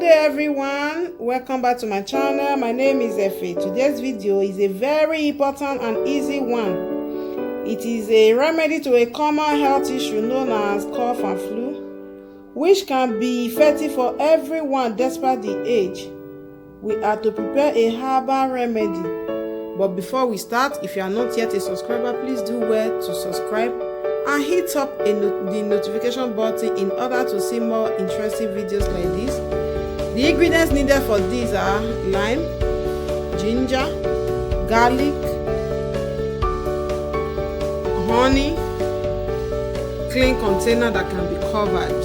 Good day everyone, welcome back to my channel. My name is Efe. Today's video is a very important and easy one. It is a remedy to a common health issue known as cough and flu, which can be effective for everyone despite the age. We are to prepare a herbal remedy. But before we start, if you are not yet a subscriber, please do well to subscribe and hit up the notification button in order to see more interesting videos like this. The ingredients needed for these are lime, ginger, garlic, honey, clean container that can be covered.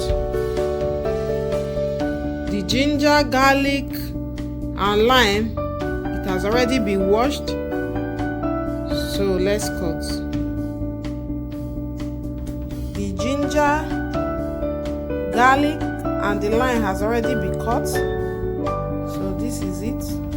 The ginger, garlic and lime, it has already been washed, so let's cut. The ginger, garlic and the lime has already been cut, so this is it.